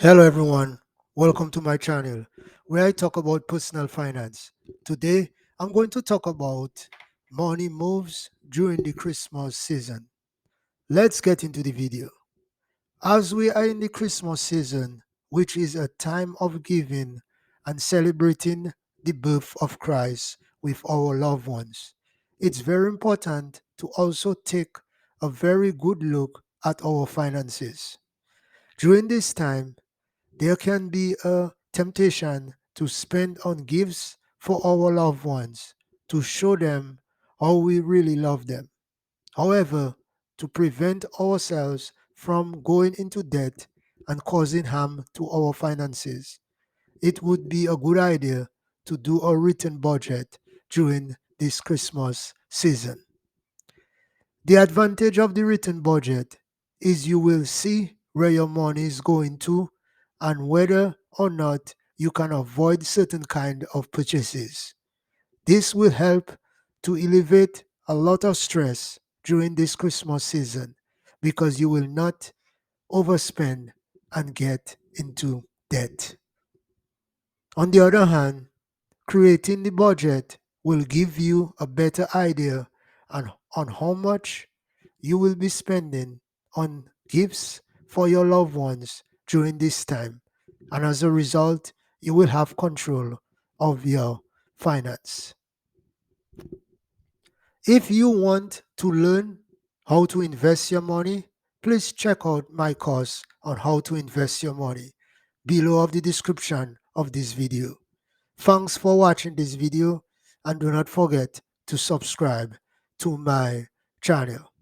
Hello everyone, welcome to my channel where I talk about personal finance. Today I'm going to talk about money moves during the Christmas season. Let's get into the video. As we are in the Christmas season, which is a time of giving and celebrating the birth of Christ with our loved ones, it's very important to also take a very good look at our finances. During this time, there can be a temptation to spend on gifts for our loved ones to show them how we really love them. However, to prevent ourselves from going into debt and causing harm to our finances, it would be a good idea to do a written budget during this Christmas season. The advantage of the written budget is you will see where your money is going to and whether or not you can avoid certain kind of purchases. This will help to alleviate a lot of stress during this Christmas season because you will not overspend and get into debt. On the other hand, creating the budget will give you a better idea on how much you will be spending on gifts for your loved ones during this time. And as a result, you will have control of your finance. If you want to learn how to invest your money, please check out my course on how to invest your money below of the description of this video. Thanks for watching this video and do not forget to subscribe to my channel.